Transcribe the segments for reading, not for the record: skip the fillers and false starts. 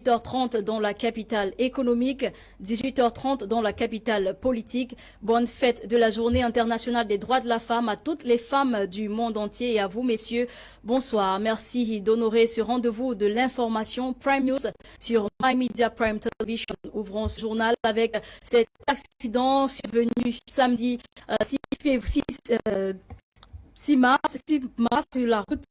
18h30 dans la capitale économique, 18h30 dans la capitale politique. Bonne fête de la Journée internationale des droits de la femme à toutes les femmes du monde entier et à vous, messieurs. Bonsoir. Merci d'honorer ce rendez-vous de l'information Prime News sur My Media Prime Television. Ouvrons ce journal avec cet accident survenu samedi 6 mars sur la route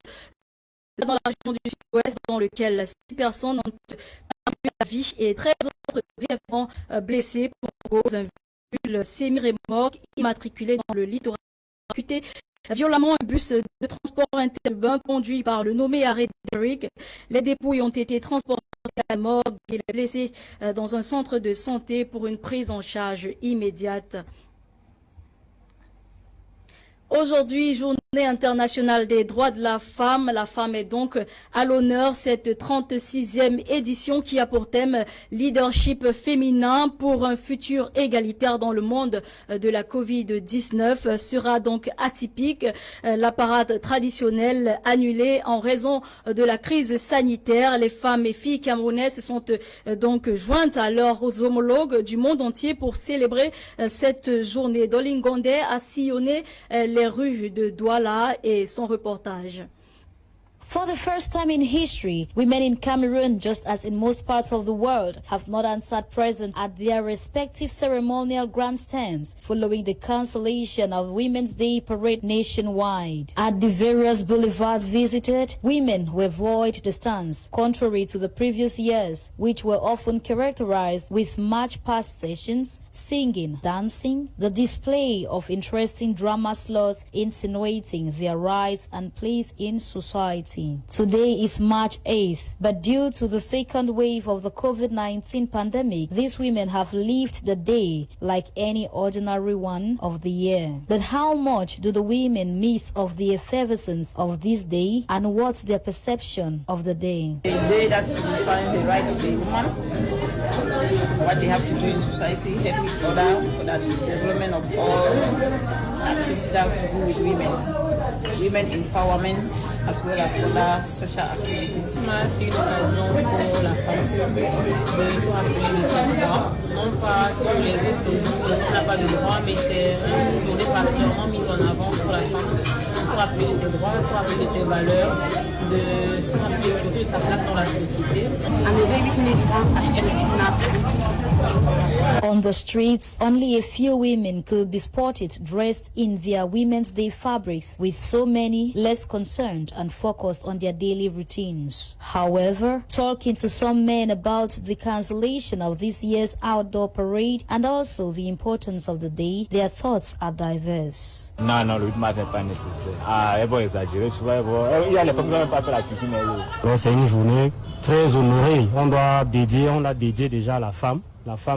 dans la région du Sud-Ouest, dans lequel 6 personnes ont perdu la vie et 13 autres grièvement blessées pour cause d'un véhicule semi-remorque immatriculé dans le littoral percuté violemment un bus de transport interurbain conduit par le nommé arrêt Derrick. Les dépouilles ont été transportées à la morgue et les blessés dans un centre de santé pour une prise en charge immédiate. Aujourd'hui, journée internationale des droits de la femme. La femme est donc à l'honneur, cette 36e édition qui a pour thème leadership féminin pour un futur égalitaire dans le monde de la Covid-19 sera donc atypique. La parade traditionnelle annulée en raison de la crise sanitaire. Les femmes et filles camerounaises se sont donc jointes à leurs homologues du monde entier pour célébrer cette journée. Dolingonde a sillonné les rues de Douala et son reportage. For the first time in history, women in Cameroon, just as in most parts of the world, have not answered present at their respective ceremonial grandstands following the cancellation of Women's Day parade nationwide. At the various boulevards visited, women were void the stands, contrary to the previous years, which were often characterized with march-past sessions, singing, dancing, the display of interesting drama slots insinuating their rights and place in society. Today is March 8th, but due to the second wave of the COVID-19 pandemic, these women have lived the day like any ordinary one of the year. But how much do the women miss of the effervescence of this day, and what's their perception of the day? A day that signifies the right of the woman, what they have to do in society, help each other for the development of all activities that have to do with women empowerment as well as other social activities. C'est une occasion pour la femme de se rappeler de ses droits, non pas comme les autres jours, on n'a pas de droits, mais c'est une journée particulièrement mise en avant pour la femme, de se rappeler de ses droits, de se rappeler de ses valeurs, de se rappeler surtout de sa place dans la société. On the streets, only a few women could be spotted dressed in their Women's Day fabrics, with so many less concerned and focused on their daily routines. However, talking to some men about the cancellation of this year's outdoor parade and also the importance of the day, their thoughts are diverse. Non, le rythme n'est pas nécessaire. Elles vont exagérer, tu vois, il y a les femmes qui ne vont pas faire la cuisine. C'est une journée très honorée. On l'a dédié déjà à la femme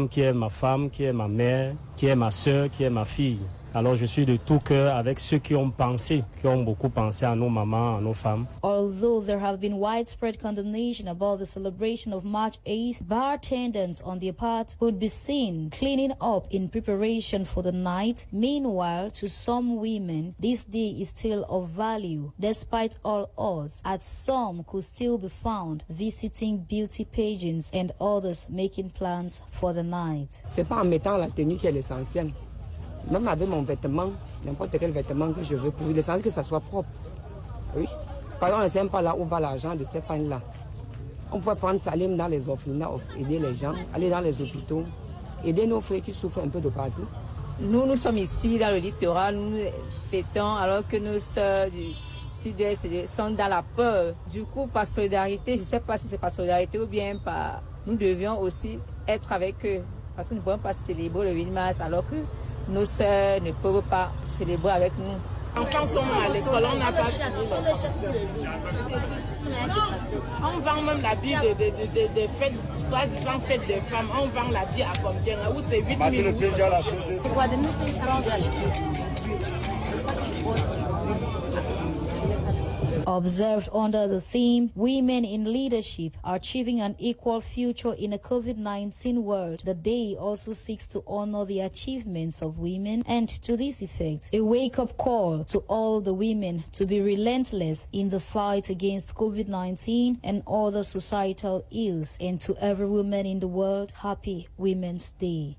qui est ma femme, qui est ma mère, qui est ma soeur, qui est ma fille. Alors je suis de tout cœur avec ceux qui ont beaucoup pensé à nos mamans, à nos femmes. Although there have been widespread condemnation about the celebration of March 8th, bar attendants on their part could be seen cleaning up in preparation for the night. Meanwhile, to some women, this day is still of value, despite all odds, as some could still be found visiting beauty pageants and others making plans for the night. C'est pas en mettant la tenue qui est l'essentiel. Même avec mon vêtement, n'importe quel vêtement que je veux, pour l'essentiel que ça soit propre. Oui. Par exemple, on ne sait pas là où va l'argent de ces pannes-là. On peut prendre ça, aller dans les orphelinats, aider les gens, aller dans les hôpitaux, aider nos frères qui souffrent un peu de partout. Nous sommes ici dans le littoral, nous fêtons alors que nos sœurs du sud-est sont dans la peur. Du coup, par solidarité, je ne sais pas si c'est par solidarité ou bien par... Nous devions aussi être avec eux. Parce que nous ne pouvons pas célébrer le 8 mars alors que nos sœurs ne peuvent pas célébrer avec nous. Les enfants sont à l'école, on n'a pas fini. On vend même l'habit de fêtes, soi-disant fêtes des femmes. On vend l'habit à combien? Où c'est 8 000 Observed under the theme, Women in Leadership are Achieving an Equal Future in a COVID-19 World, the day also seeks to honor the achievements of women and, to this effect, a wake-up call to all the women to be relentless in the fight against COVID-19 and other societal ills. And to every woman in the world, happy Women's Day.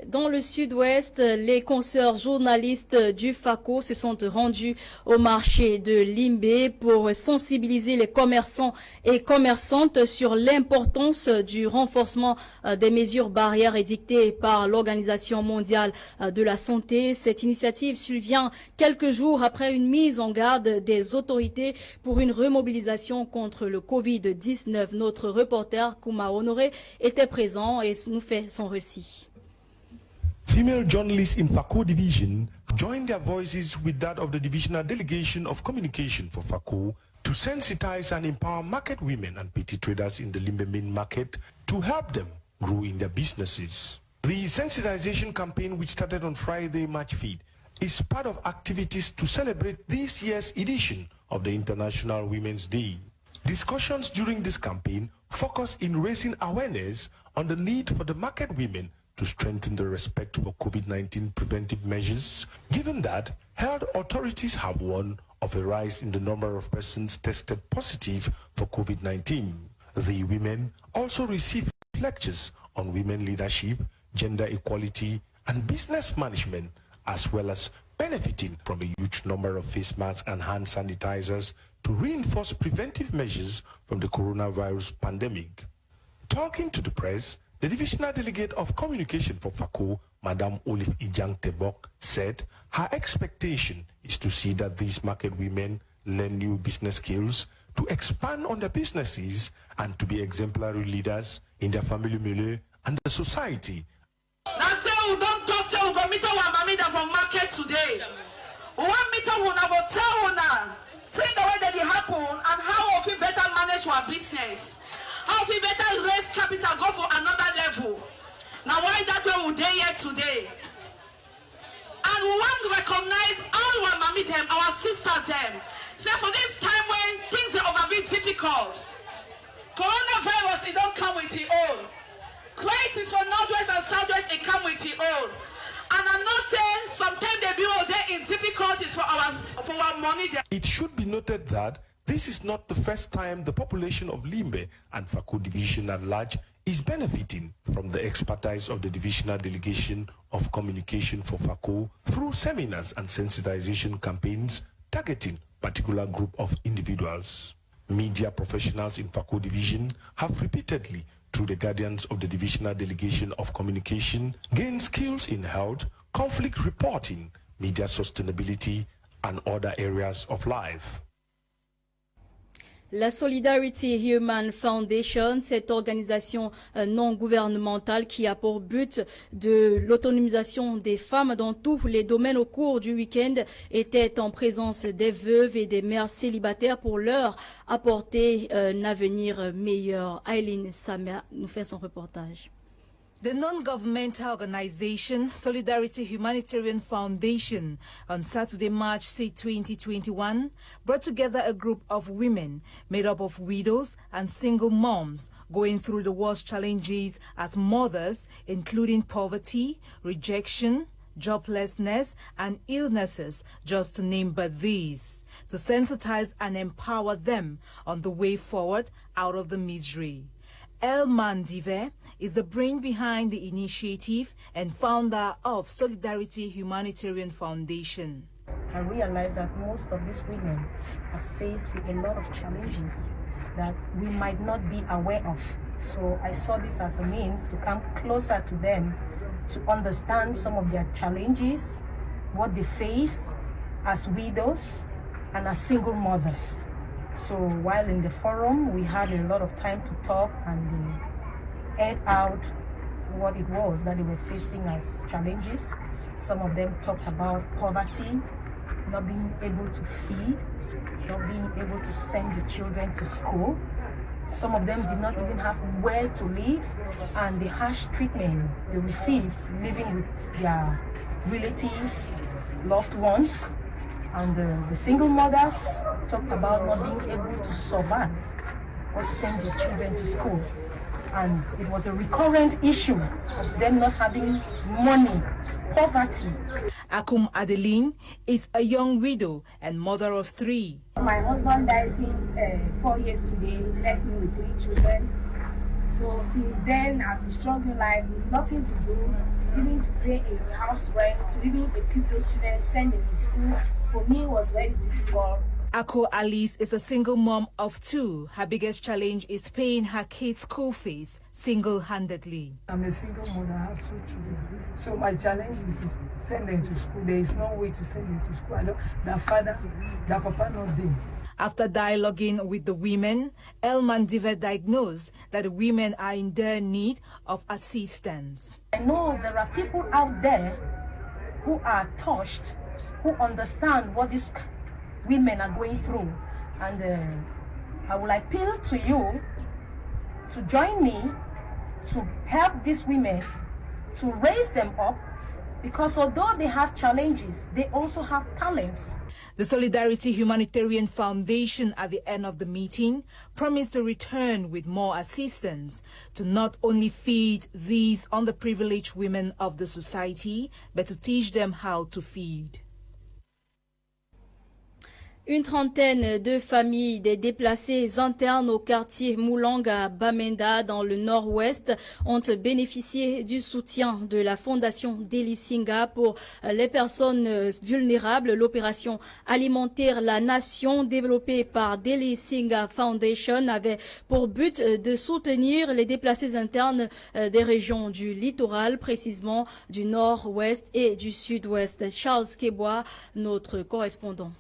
Dans le sud-ouest, les consoeurs journalistes du FACO se sont rendus au marché de Limbe pour sensibiliser les commerçants et commerçantes sur l'importance du renforcement des mesures barrières édictées par l'Organisation mondiale de la santé. Cette initiative survient quelques jours après une mise en garde des autorités pour une remobilisation contre le Covid-19. Notre reporter Kouma Honoré était présent et nous fait son récit. Female journalists in FACO division joined their voices with that of the Divisional Delegation of Communication for FACO to sensitize and empower market women and petty traders in the Limbe main market to help them grow in their businesses. The sensitization campaign, which started on Friday, March 5th, is part of activities to celebrate this year's edition of the International Women's Day. Discussions during this campaign focus in raising awareness on the need for the market women to strengthen the respect for COVID-19 preventive measures, given that health authorities have warned of a rise in the number of persons tested positive for COVID-19. The women also received lectures on women leadership, gender equality, and business management, as well as benefiting from a huge number of face masks and hand sanitizers to reinforce preventive measures from the coronavirus pandemic. Talking to the press, the Divisional Delegate of Communication for FACO, Madame Olive Ijang Tebok, said her expectation is to see that these market women learn new business skills, to expand on their businesses, and to be exemplary leaders in their family milieu and the society. Now say we don't talk, say we go meet our mammy from market today. We want meet our go tell una, see the way that it happen and how we better manage our business. How we better raise capital, go for another level. Now why that way we day here today? And we want to recognize all our mommy them, our sisters them. Say for this time when things are over being difficult. Coronavirus, it don't come with it all. Crisis for Northwest and Southwest, it come with it all. And I'm not saying sometimes they be all there in difficulties for our money. It should be noted that this is not the first time the population of Limbe and FACO division at large is benefiting from the expertise of the Divisional Delegation of Communication for FACO through seminars and sensitization campaigns targeting particular group of individuals. Media professionals in FACO division have repeatedly, through the guardians of the Divisional Delegation of Communication, gained skills in health, conflict reporting, media sustainability, and other areas of life. La Solidarity Human Foundation, cette organisation non gouvernementale qui a pour but de l'autonomisation des femmes dans tous les domaines au cours du week-end, était en présence des veuves et des mères célibataires pour leur apporter un avenir meilleur. Aileen Samer nous fait son reportage. The non-governmental organization Solidarity Humanitarian Foundation on Saturday, March 6, 2021, brought together a group of women made up of widows and single moms going through the worst challenges as mothers, including poverty, rejection, joblessness, and illnesses, just to name but these, to sensitize and empower them on the way forward out of the misery. Elman Dive is the brain behind the initiative and founder of Solidarity Humanitarian Foundation. I realize that most of these women are faced with a lot of challenges that we might not be aware of. So I saw this as a means to come closer to them, to understand some of their challenges, what they face as widows and as single mothers. So while in the forum, we had a lot of time to talk and add out what it was that they were facing as challenges. Some of them talked about poverty, not being able to feed, not being able to send the children to school. Some of them did not even have where to live, and the harsh treatment they received living with their relatives, loved ones, and the single mothers talked about not being able to survive or send their children to school. And it was a recurrent issue of them not having money, poverty. Akum Adeline is a young widow and mother of 3. My husband died since 4 years today, left me with 3 children. So since then, I've been struggling life with nothing to do, even to pay a house rent, to even equip those children, send them to school. For me, it was very difficult. Ako Alice is a single mom of 2. Her biggest challenge is paying her kids' school fees single-handedly. I'm a single mother, I have 2 children. So my challenge is to send them to school. There is no way to send them to school. Their father, their papa not there. After dialoguing with the women, Elman Divet diagnosed that the women are in dire need of assistance. I know there are people out there who are touched, who understand what these women are going through, and I will appeal to you to join me to help these women, to raise them up, because although they have challenges, they also have talents. The Solidarity Humanitarian Foundation at the end of the meeting promised to return with more assistance to not only feed these underprivileged women of the society, but to teach them how to feed. Une trentaine de familles des déplacés internes au quartier Moulang à Bamenda dans le nord-ouest ont bénéficié du soutien de la fondation Deli Singa pour les personnes vulnérables. L'opération alimentaire La Nation développée par Deli Singa Foundation avait pour but de soutenir les déplacés internes des régions du littoral, précisément du nord-ouest et du sud-ouest. Charles Kebois, notre correspondant.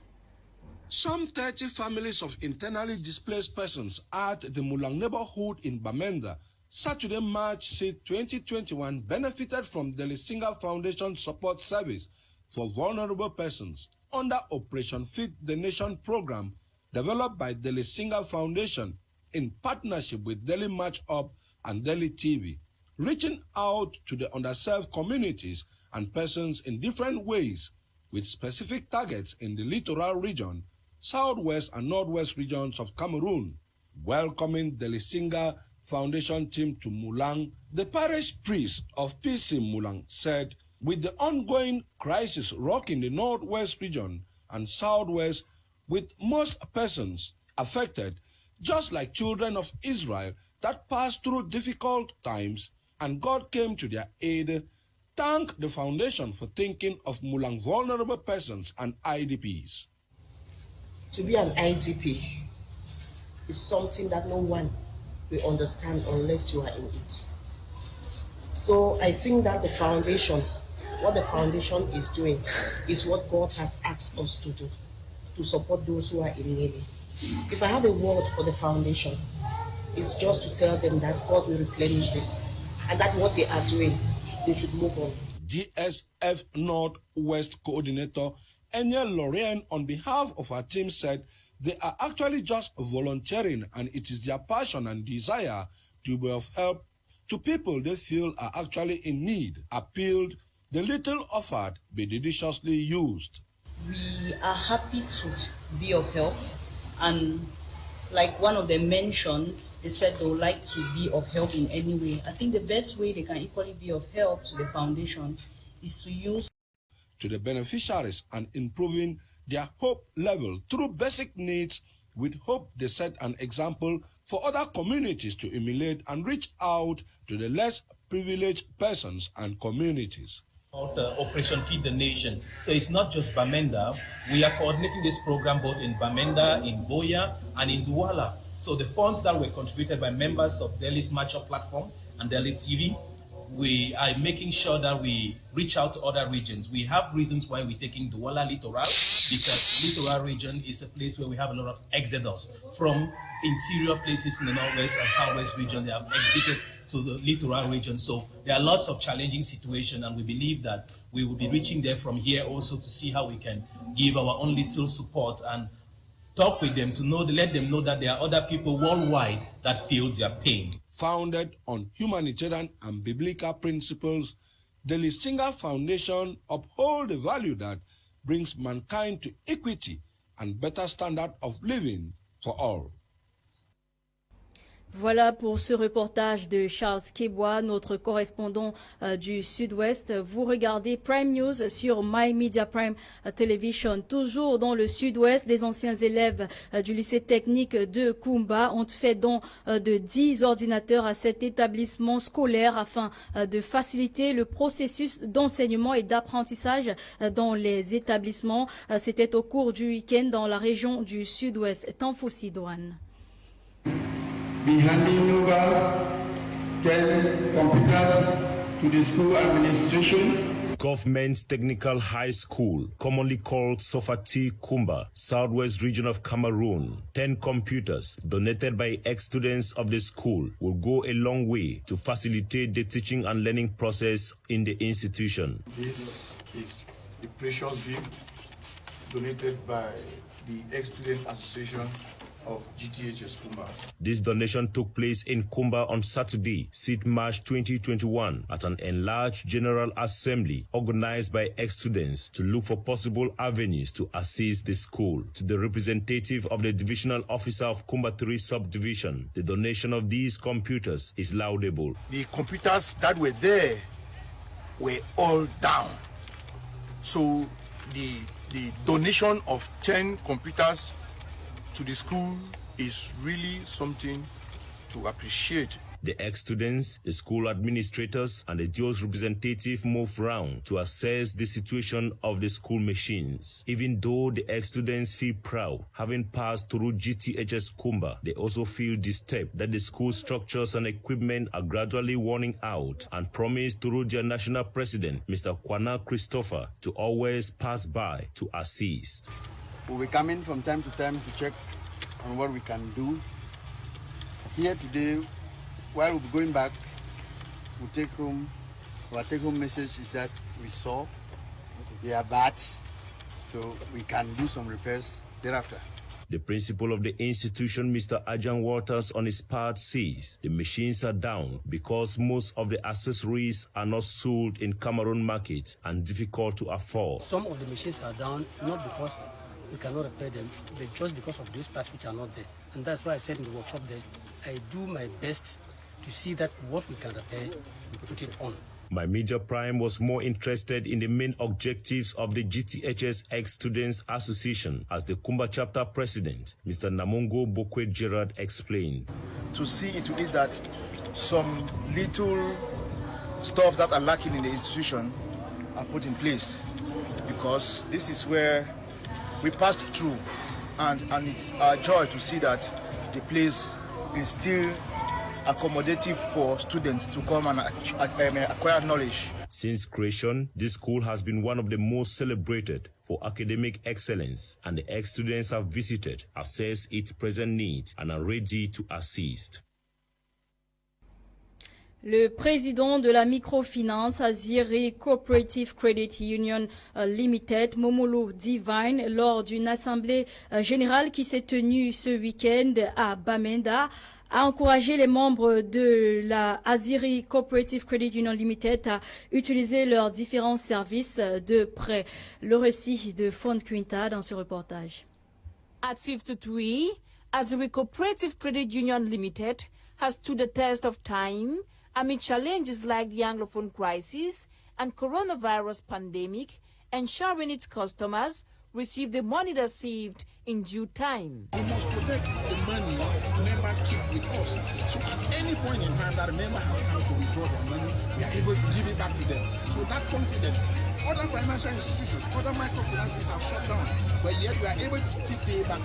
Some 30 families of internally displaced persons at the Moulang neighborhood in Bamenda, Saturday, March 6, 2021, benefited from the Lisinga Foundation Support Service for Vulnerable Persons under Operation Feed the Nation program developed by the Lisinga Foundation in partnership with Delhi Match Up and Delhi TV, reaching out to the underserved communities and persons in different ways with specific targets in the littoral region, southwest and northwest regions of Cameroon. Welcoming the Lisinga Foundation team to Moulang, the parish priest of PC Moulang said, with the ongoing crisis rocking the northwest region and southwest, with most persons affected, just like children of Israel that passed through difficult times, and God came to their aid, thank the foundation for thinking of Moulang vulnerable persons and IDPs. To be an IDP is something that no one will understand unless you are in it. So I think that the foundation, what the foundation is doing is what God has asked us to do, to support those who are in need. If I have a word for the foundation, it's just to tell them that God will replenish them and that what they are doing, they should move on. DSF Northwest Coordinator Enya Lorraine, on behalf of our team, said they are actually just volunteering and it is their passion and desire to be of help to people they feel are actually in need. Appealed the little offered be judiciously used. We are happy to be of help, and like one of them mentioned, they said they would like to be of help in any way. I think the best way they can equally be of help to the foundation is to use to the beneficiaries and improving their hope level through basic needs. With hope, they set an example for other communities to emulate and reach out to the less privileged persons and communities. Operation Feed the Nation. So it's not just Bamenda. We are coordinating this program both in Bamenda, in Boya, and in Douala. So the funds that were contributed by members of Delhi's Match Up platform and Delhi TV we are making sure that we reach out to other regions. We have reasons why we're taking Douala Littoral, because Littoral region is a place where we have a lot of exodus from interior places in the northwest and southwest region. They have exited to the Littoral region. So there are lots of challenging situations, and we believe that we will be reaching there from here also to see how we can give our own little support and talk with them to let them know that there are other people worldwide that feel their pain. Founded on humanitarian and biblical principles, the Lisinga Foundation upholds the value that brings mankind to equity and better standard of living for all. Voilà pour ce reportage de Charles Kebois, notre correspondant du Sud-Ouest. Vous regardez Prime News sur My Media Prime Television. Toujours dans le Sud-Ouest, des anciens élèves du lycée technique de Kumba ont fait don de 10 ordinateurs à cet établissement scolaire afin de faciliter le processus d'enseignement et d'apprentissage dans les établissements. C'était au cours du week-end dans la région du Sud-Ouest. Tanfoussi Douane. Be handing over 10 computers to the school administration. Government Technical High School, commonly called Sofati Kumba, Southwest region of Cameroon. 10 computers donated by ex-students of the school will go a long way to facilitate the teaching and learning process in the institution. This is a precious gift donated by the ex-student association of GTHS Kumba. This donation took place in Kumba on Saturday, 6 March 2021, at an enlarged General Assembly organized by ex-students to look for possible avenues to assist the school. To the representative of the Divisional Officer of Kumba 3 Subdivision, the donation of these computers is laudable. The computers that were there were all down. So the donation of 10 computers to the school is really something to appreciate. The ex-students, the school administrators, and the DIO's representative moved round to assess the situation of the school machines. Even though the ex-students feel proud, having passed through GTHS Kumba, they also feel disturbed that the school structures and equipment are gradually wearing out, and promise through their national president, Mr. Kwana Christopher, to always pass by to assist. We'll be coming from time to time to check on what we can do. Here today, while we'll be going back, we'll take home, our take-home message is that we saw they are bad, so we can do some repairs thereafter. The principal of the institution, Mr. Ajan Waters, on his part says the machines are down because most of the accessories are not sold in Cameroon markets and difficult to afford. Some of the machines are down, not because we cannot repair them, but just because of those parts which are not there. And that's why I said in the workshop that I do my best to see that what we can repair, we put it on. My Media Prime was more interested in the main objectives of the GTHS Ex-Students Association, as the Kumba chapter president, Mr. Namongo Bokwe Gerard, explained. To see to it that some little stuff that are lacking in the institution are put in place, because this is where we passed through, and it's our joy to see that the place is still accommodative for students to come and acquire knowledge. Since creation, this school has been one of the most celebrated for academic excellence, and the ex-students have visited, assessed its present needs, and are ready to assist. Le président de la microfinance Aziri Cooperative Credit Union Limited, Momolo Divine, lors d'une assemblée générale qui s'est tenue ce week-end à Bamenda, a encouragé les membres de la Aziri Cooperative Credit Union Limited à utiliser leurs différents services de prêt. Le récit de Fond Quinta dans ce reportage. At 53, Aziri Cooperative Credit Union Limited has stood the test of time amid challenges like the Anglophone crisis and coronavirus pandemic, ensuring its customers receive the money they saved in due time. We must protect the money members keep with us. So at any point in time that a member has come to withdraw their money, we are able to give it back to them. So that confidence other financial institutions, other microfinances have shut down, but yet you are able to still pay back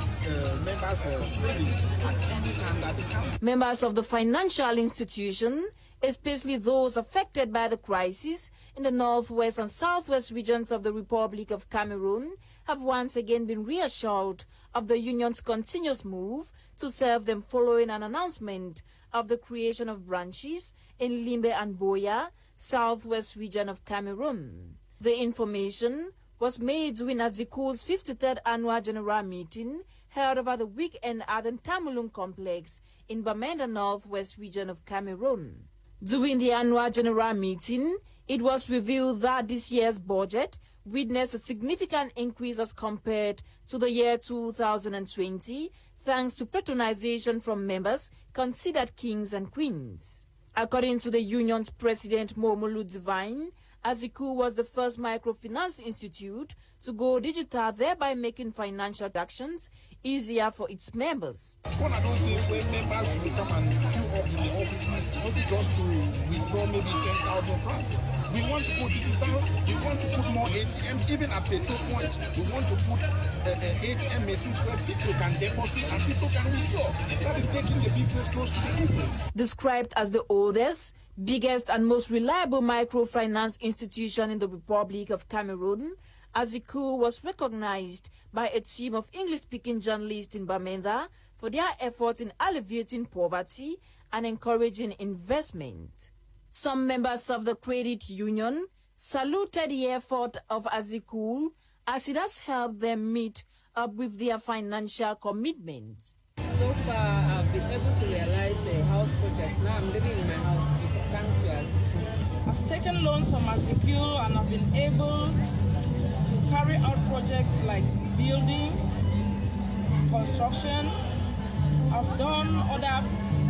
members' savings at any time that they can. Members of the financial institution, especially those affected by the crisis in the northwest and southwest regions of the Republic of Cameroon, have once again been reassured of the union's continuous move to serve them following an announcement of the creation of branches in Limbe and Boya, southwest region of Cameroon. The information was made during Aziku's 53rd annual general meeting held over the weekend at the Tamulung complex in Bamenda, northwest region of Cameroon. During the annual general meeting, it was revealed that this year's budget witnessed a significant increase as compared to the year 2020, thanks to patronization from members considered kings and queens. According to the union's president, Momolu Divine, Aziku was the first microfinance institute to go digital, thereby making financial actions easier for its members. One of those days where members will come and queue up in the offices, not just to withdraw maybe 10,000 francs. We want to go digital, we want to put more ATMs, even at petrol points. We want to put ATM machines where people can deposit and people can withdraw. That is taking the business close to the people. Described as the oldest, biggest and most reliable microfinance institution in the Republic of Cameroon, Aziku was recognized by a team of English-speaking journalists in Bamenda for their efforts in alleviating poverty and encouraging investment. Some members of the credit union saluted the effort of Aziku as it has helped them meet up with their financial commitments. So far, I've been able to realize a house project. Now I'm living in my house thanks to Aziku. I've taken loans from Aziku and I've been able to carry out projects like building, construction. I've done other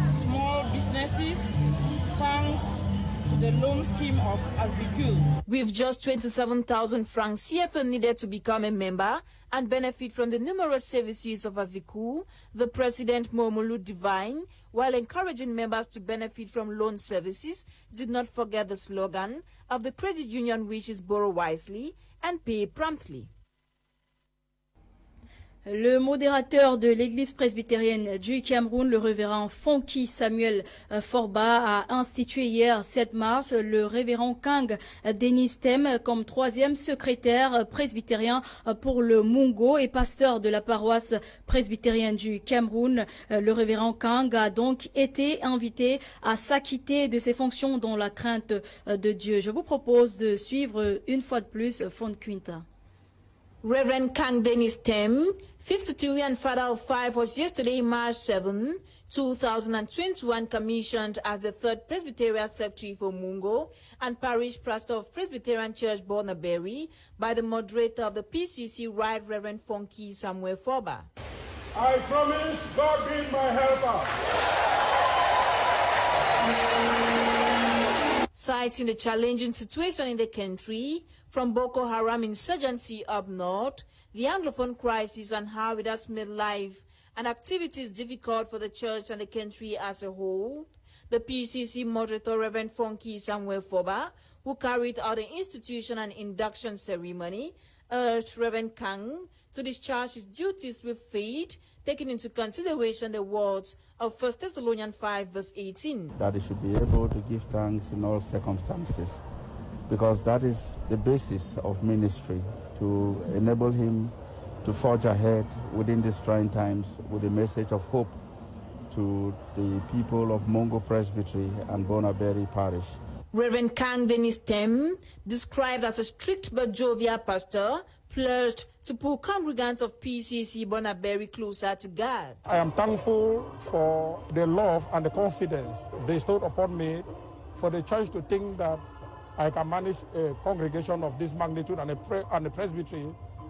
small businesses thanks to the loan scheme of Aziku. With just 27,000 francs CFA needed to become a member and benefit from the numerous services of Aziku, the president Momolu Divine, while encouraging members to benefit from loan services, did not forget the slogan of the credit union, which is borrow wisely and pay promptly. Le modérateur de l'église presbytérienne du Cameroun, le révérend Fonky Samuel Forba, a institué hier 7 mars le révérend Kang Denis Tem comme 3e secrétaire presbytérien pour le Mungo et pasteur de la paroisse presbytérienne du Cameroun. Le révérend Kang a donc été invité à s'acquitter de ses fonctions dans la crainte de Dieu. Je vous propose de suivre une fois de plus Fond Quinta. Reverend Kang Denis Tem, 52 and father of 5, was yesterday, March 7, 2021, commissioned as the 3rd Presbyterian Secretary for Mungo and Parish Pastor of Presbyterian Church Bonaberry by the moderator of the PCC, Right Reverend Fonky Samuel Forba. I promise, God being my helper. Citing the challenging situation in the country, from Boko Haram insurgency up north, the Anglophone crisis and how it has made life and activities difficult for the church and the country as a whole, the PCC moderator Reverend Fonky Samuel Forba, who carried out the institution and induction ceremony, urged Reverend Kang to discharge his duties with faith, taking into consideration the words of 1 Thessalonians 5 verse 18. That he should be able to give thanks in all circumstances, because that is the basis of ministry, to enable him to forge ahead within these trying times with a message of hope to the people of Mungo Presbytery and Bonaberry Parish. Reverend Kang Denis Tem, described as a strict but jovial pastor, pledged to pull congregants of PCC Bonaberry closer to God. I am thankful for the love and the confidence bestowed upon me, for the church to think that I can manage a congregation of this magnitude and a presbytery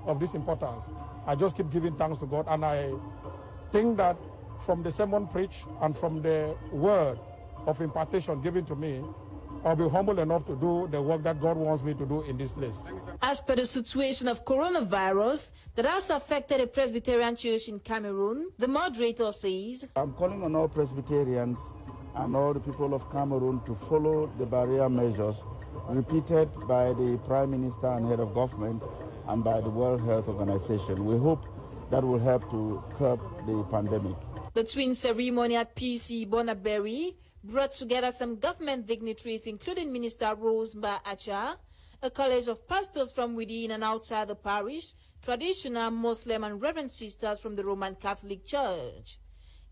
of this importance. I just keep giving thanks to God, and I think that from the sermon preached and from the word of impartation given to me, I'll be humble enough to do the work that God wants me to do in this place. As per the situation of coronavirus that has affected the Presbyterian Church in Cameroon, the moderator says, I'm calling on all Presbyterians and all the people of Cameroon to follow the barrier measures repeated by the Prime Minister and Head of Government and by the World Health Organization. We hope that will help to curb the pandemic. The twin ceremony at PC Bonaberry brought together some government dignitaries, including Minister Rose Mba Acha, a college of pastors from within and outside the parish, traditional Muslim and Reverend sisters from the Roman Catholic Church.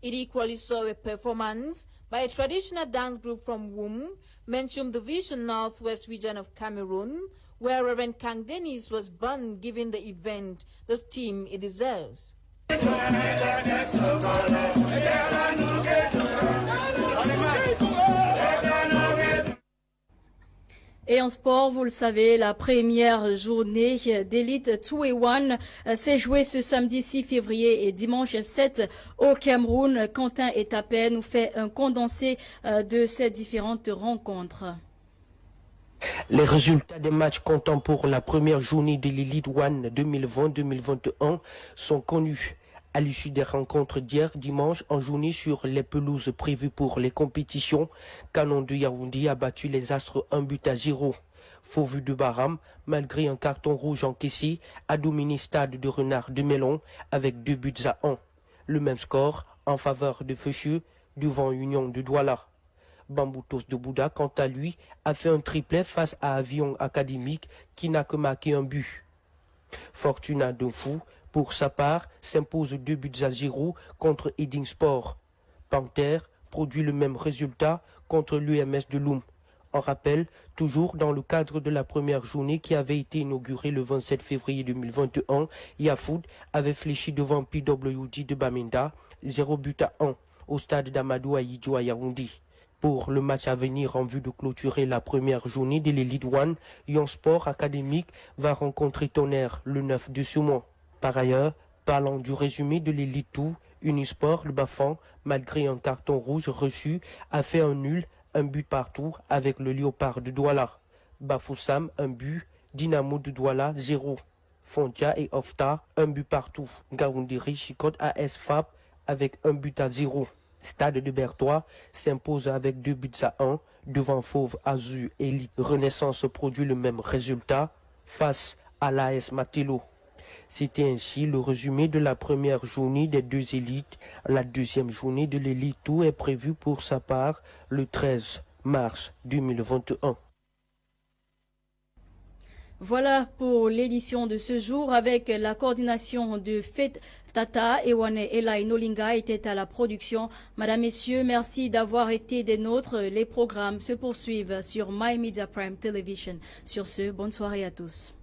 It equally saw a performance by a traditional dance group from Wum, Menchum Division, Northwest region of Cameroon, where Reverend Kang Dennis was born, giving the event the steam it deserves. Et en sport, vous le savez, la première journée d'Elite 2-1 s'est jouée ce samedi 6 février et dimanche 7 au Cameroun. Quentin Etapé nous fait un condensé de ces différentes rencontres. Les résultats des matchs comptant pour la première journée de l'Elite 1 2020-2021 sont connus. À l'issue des rencontres d'hier dimanche en journée sur les pelouses prévues pour les compétitions, Canon de Yaoundé a battu les Astres 1-0. Fauvu de Baram, malgré un carton rouge encaissé, a dominé Stade de Renard de Mélon avec 2-1. Le même score en faveur de Feucheux devant Union de Douala. Bamboutos de Bouddha, quant à lui, a fait un triplet face à Avion Académique qui n'a que marqué un but. Fortuna de Fou, pour sa part, s'impose 2-0 contre Edding Sport. Panthère produit le même résultat contre l'UMS de Loum. En rappel, toujours dans le cadre de la première journée qui avait été inaugurée le 27 février 2021, Yafoud avait fléchi devant PWD de Bamenda, 0-1 au stade d'Amadou Ahidjo à Yaoundé. Pour le match à venir en vue de clôturer la première journée de l'Elite 1, Yon Sport Académique va rencontrer Tonnerre le 9 de ce mois. Par ailleurs, parlant du résumé de l'Elite 2, Unisport, le Bafan, malgré un carton rouge reçu, a fait un nul, un but partout avec le Léopard de Douala. Bafoussam, un but, Dynamo de Douala, 0. Fontia et Ofta, un but partout. Gaoundiri chicote AS FAP avec 1-0. Stade de Bertois s'impose avec 2-1 devant Fauve Azur Elite. Renaissance produit le même résultat face à l'AS Matelot. C'était ainsi le résumé de la première journée des deux élites. La deuxième journée de l'élite 2 est prévue pour sa part le 13 mars 2021. Voilà pour l'édition de ce jour avec la coordination de Fête Tata. Ewane Ela Nolinga était à la production. Madame, Messieurs, merci d'avoir été des nôtres. Les programmes se poursuivent sur My Media Prime Television. Sur ce, bonne soirée à tous.